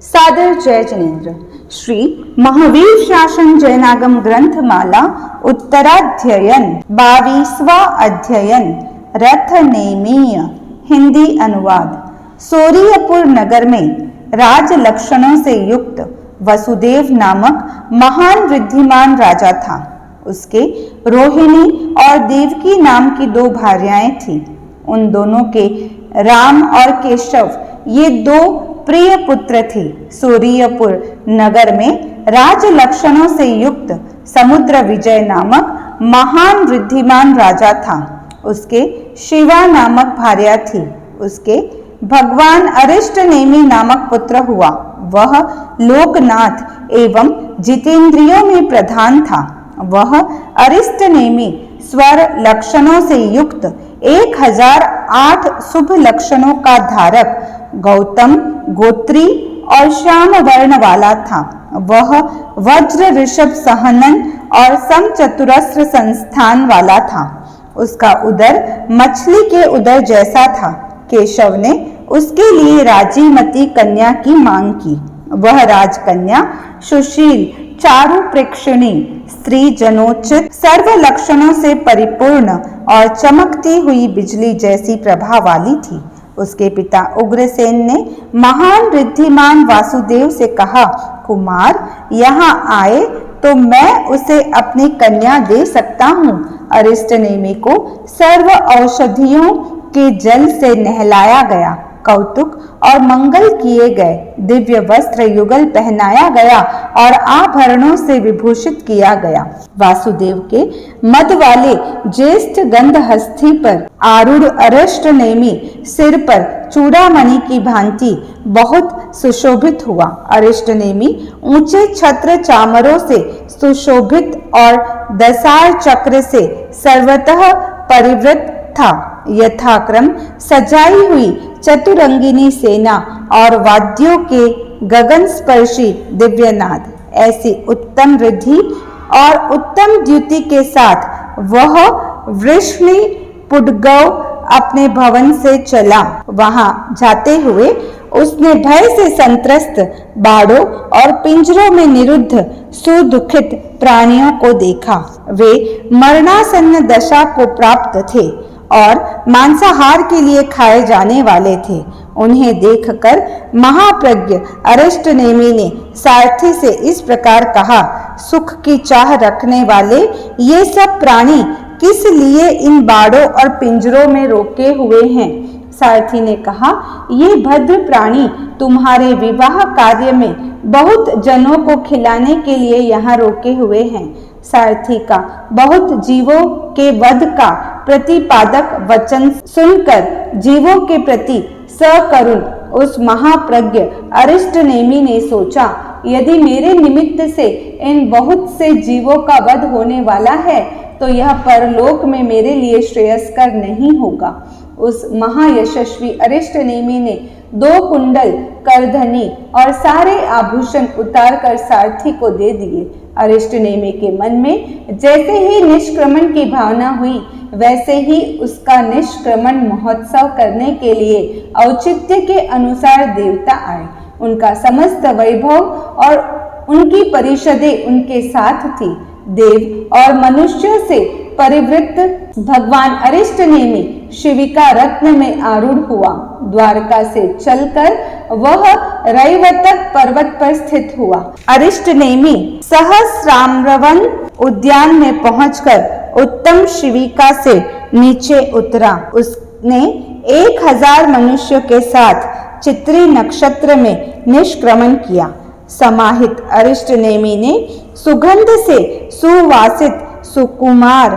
सादर जय जिनेन्द्र। श्री महावीर शासन जैनागम ग्रंथमाला उत्तराध्ययन 22वां अध्ययन रथ नेमीय हिंदी अनुवाद। सोरियपुर नगर में राज लक्षणों से युक्त वसुदेव नामक महान वृद्धिमान राजा था। उसके रोहिणी और देवकी नाम की दो भार्याएं थीं। उन दोनों के राम और केशव ये दो प्रिय पुत्र थे। सोरियपुर नगर में राज लक्षणों से युक्त समुद्र विजय नामक महान वृद्धिमान राजा था। उसके शिवा नामक भार्या थी। उसके भगवान अरिष्ट नेमि नामक पुत्र हुआ। वह लोकनाथ एवं जितेंद्रियों में प्रधान था। वह अरिष्ट नेमि स्वर लक्षणों से युक्त 1008 शुभ लक्षणों का धारक गौतम गोत्री और श्याम वर्ण वाला था। वह वज्र ऋषभ सहनन और समचतुरस्र संस्थान वाला था। उसका उदर मछली के उदर जैसा था। केशव ने उसके लिए राजीमती कन्या की मांग की। वह राजकन्या सुशील, चारु प्रेक्षणी, स्त्री जनोचित, सर्व लक्षणों से परिपूर्ण और चमकती हुई बिजली जैसी प्रभा वाली थी। उसके पिता उग्रसेन ने महान रिद्धिमान वासुदेव से कहा, कुमार यहाँ आए तो मैं उसे अपनी कन्या दे सकता हूँ। अरिष्ट नेमि को सर्व औषधियों के जल से नहलाया गया, कौतुक और मंगल किए गए, दिव्य वस्त्र युगल पहनाया गया और आभरणों से विभूषित किया गया। वासुदेव के मद वाले ज्येष्ठ गंध हस्ती पर आरूढ़ अरिष्ट नेमि सिर पर चूड़ामणि की भांति बहुत सुशोभित हुआ। अरिष्ट नेमि ऊंचे छत्र चामरों से सुशोभित और दसार चक्र से सर्वतः परिवृत था। यथाक्रम सजाई हुई चतुरंगिनी सेना और वाद्यों के गगन स्पर्शी दिव्यनाद, ऐसी उत्तम रिद्धि और उत्तम द्युति के साथ वह वृष्णि पुडगौ अपने भवन से चला। वहां जाते हुए उसने भय से संत्रस्त बाड़ों और पिंजरों में निरुद्ध सुदुखित प्राणियों को देखा। वे मरणासन्न दशा को प्राप्त थे और मांसाहार के लिए खाए जाने वाले थे। उन्हें देखकर महाप्रज्ञ अरिष्ट नेमि ने सारथी से इस प्रकार कहा, सुख की चाह रखने वाले ये सब प्राणी किस लिए इन बाड़ों और पिंजरों में रोके हुए हैं? सारथी ने कहा, ये भद्र प्राणी तुम्हारे विवाह कार्य में बहुत जनों को खिलाने के लिए यहाँ रोके हुए हैं। सारथी का बहुत जीवों के वध का प्रतिपादक वचन सुनकर जीवों के प्रति सकरुण उस महाप्रज्ञ अरिष्ट नेमि ने सोचा, यदि मेरे निमित्त से इन बहुत से जीवों का वध होने वाला है तो यह परलोक में मेरे लिए श्रेयस्कर नहीं होगा। उस महायशस्वी अरिष्ट नेमि ने 2 कुंडल, करधनी और सारे आभूषण उतार कर सारथी को दे दिए। अरिष्ट नेमि के मन में जैसे ही निष्क्रमण की भावना हुई, वैसे ही उसका निष्क्रमण महोत्सव करने के लिए औचित्य के अनुसार देवता आए। उनका समस्त वैभव और उनकी परिषदें उनके साथ थी। देव और मनुष्यों से परिवृत्त भगवान अरिष्ट नेमि शिविका रत्न में आरूढ़ हुआ। द्वारका से चलकर वह रैवतक पर्वत पर स्थित हुआ। अरिष्ट नेमि सहस्राम्रवन उद्यान में पहुंचकर उत्तम शिविका से नीचे उतरा। उसने 1000 मनुष्यों के साथ चित्री नक्षत्र में निष्क्रमण किया। समाहित अरिष्ट नेमि ने सुगंध से सुवासित सुकुमार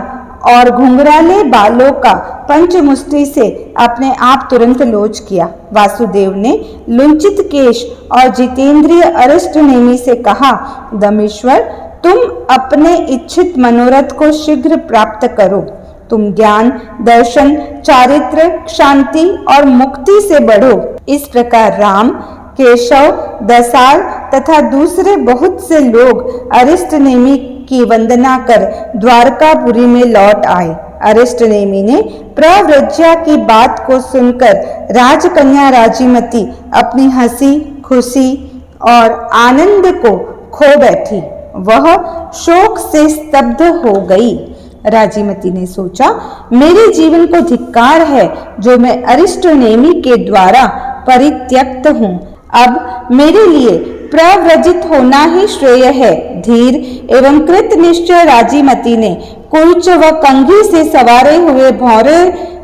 और घुंघराले बालों का पंचमुष्टि से अपने आप तुरंत लोच किया। वासुदेव ने लुंचित केश और जितेंद्रिय अरिष्ट नेमि से कहा, दमीश्वर, तुम अपने इच्छित मनोरथ को शीघ्र प्राप्त करो। तुम ज्ञान, दर्शन, चारित्र, शांति और मुक्ति से बढ़ो। इस प्रकार राम, केशव, दसार तथा दूसरे बहुत से लोग अरिष्ट नेमि की वंदना कर द्वारकापुरी में लौट आए। अरिष्ट नेमि ने प्रव्रज्या की बात को सुनकर राजकन्या राजीमती अपनी हंसी, खुशी और आनंद को खो बैठी। वह शोक से स्तब्ध हो गई। राजीमती ने सोचा, मेरे जीवन को धिक्कार है जो मैं अरिष्टनेमि के द्वारा परित्यक्त हूँ। अब मेरे लिए प्रव्रजित होना ही श्रेय है। धीर एवं कृत निश्चय राजीमती ने कुर्च व कंघी से सवारे हुए भौरे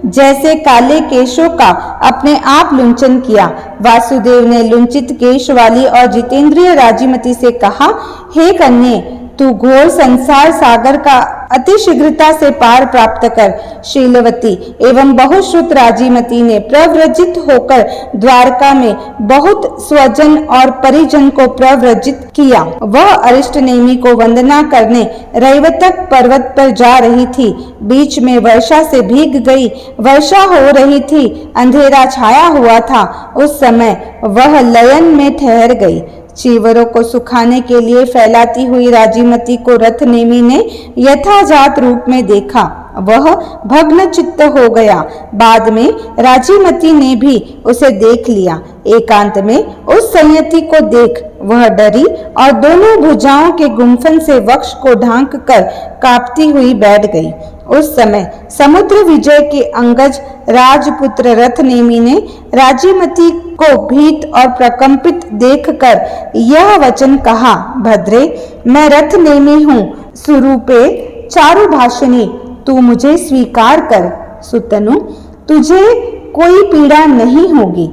जैसे काले केशों का अपने आप लुंचन किया। वासुदेव ने लुंचित केश वाली और जितेंद्रिय राजीमती से कहा, हे कन्ये, तू घोर संसार सागर का अति शीघ्रता से पार प्राप्त कर। शीलवती एवं बहुश्रुत राजीमती ने प्रव्रजित होकर द्वारका में बहुत स्वजन और परिजन को प्रव्रजित किया। वह अरिष्टनेमि को वंदना करने रैवतक पर्वत पर जा रही थी। बीच में वर्षा से भीग गई। वर्षा हो रही थी, अंधेरा छाया हुआ था। उस समय वह लयन में ठहर गई। चीवरों को सुखाने के लिए फैलाती हुई राजीमती को रथनेमि ने यथाजात रूप में देखा। वह भग्न चित्त हो गया। बाद में राजीमती ने भी उसे देख लिया। एकांत में उस संयति को देख वह डरी और दोनों भुजाओं के गुम्फन से वक्ष को ढांक कर कांपती हुई बैठ गई। उस समय समुद्र विजय के अंगज राजपुत्र रथनेमि ने राजीमती को भीत और प्रकंपित देखकर यह वचन कहा, भद्रे, मैं रथनेमि हूँ, सुरूपे चारुभाषिणी, तू मुझे स्वीकार कर। सुतनु, तुझे कोई पीड़ा नहीं होगी।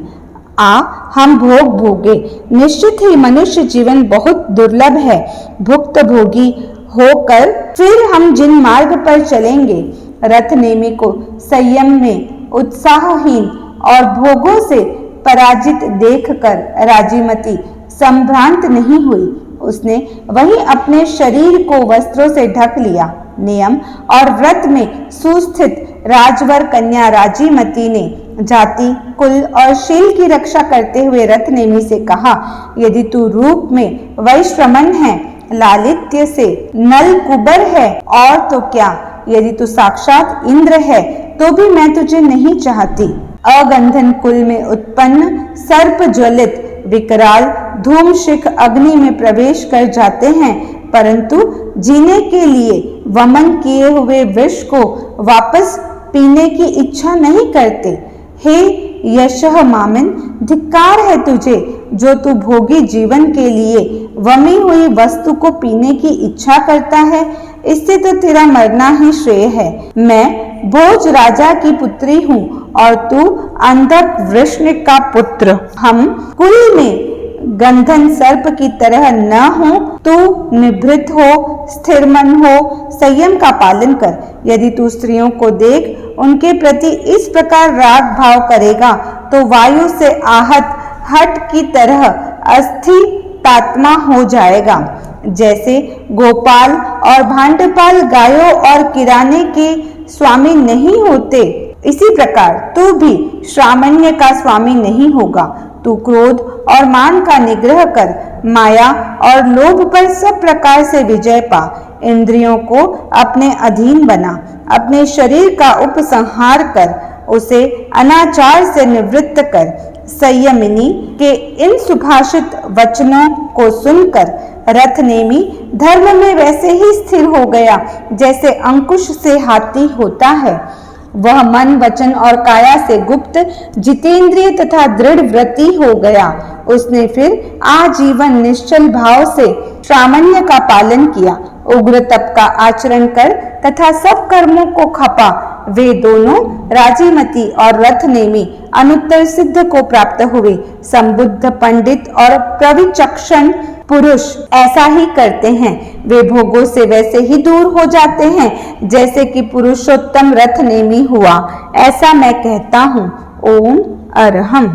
आ, हम भोग भोगे। निश्चित ही मनुष्य जीवन बहुत दुर्लभ है। भुक्त भोगी होकर फिर हम जिन मार्ग पर चलेंगे। रथनेमि को संयम में उत्साहहीन और भोगों से पराजित देखकर राजीमती संभ्रांत नहीं हुई। उसने वही अपने शरीर को वस्त्रों से ढक लिया। नियम और व्रत में सुस्थित राजवर कन्या राजीमती ने जाति, कुल और शील की रक्षा करते हुए रथनेमि से कहा, यदि तू रूप में वैश्रमण है, लालित्य से नल कुबर है और तो क्या, यदि तू साक्षात इंद्र है तो भी मैं तुझे नहीं चाहती। अगंधन कुल में उत्पन्न सर्प ज्वलित विकराल धूमशिख अग्नि में प्रवेश कर जाते हैं, परंतु जीने के लिए वमन किए हुए विष को वापस पीने की इच्छा नहीं करते। हे यशः मामिन, धिक्कार है तुझे जो तू भोगी जीवन के लिए वमी हुई वस्तु को पीने की इच्छा करता है। इससे तो तेरा मरना ही श्रेय है। मैं भोज राजा की पुत्री हूँ और तू अंधक वृष्ण का पुत्र। हम कुल में गंधन सर्प की तरह न हो। तू निभृत हो, स्थिर मन हो, संयम का पालन कर। यदि तू स्त्रियों को देख उनके प्रति इस प्रकार राग भाव करेगा तो वायु से आहत हट की तरह अस्थितात्मा हो जाएगा। जैसे गोपाल और भांडपाल गायों और किराने के स्वामी नहीं होते, इसी प्रकार तू भी श्रामण्य का स्वामी नहीं होगा। तू क्रोध और मान का निग्रह कर, माया और लोभ पर सब प्रकार से विजय पा। इंद्रियों को अपने अधीन बना, अपने शरीर का उपसंहार कर, उसे अनाचार से निवृत्त कर। संयमिनी के इन सुभाषित वचनों को सुनकर रथनेमि धर्म में वैसे ही स्थिर हो गया जैसे अंकुश से हाथी होता है। वह मन, वचन और काया से गुप्त, जितेंद्रिय तथा दृढ़ व्रती हो गया। उसने फिर आजीवन निश्चल भाव से सामान्य का पालन किया, उग्र तप का आचरण कर तथा सब कर्मों को खपा। वे दोनों राजीमती और रथनेमि अनुत्तर सिद्ध को प्राप्त हुए। संबुद्ध पंडित और प्रविचक्षण पुरुष ऐसा ही करते हैं। वे भोगों से वैसे ही दूर हो जाते हैं जैसे कि पुरुषोत्तम रथनेमि हुआ। ऐसा मैं कहता हूँ। ओम अरहम।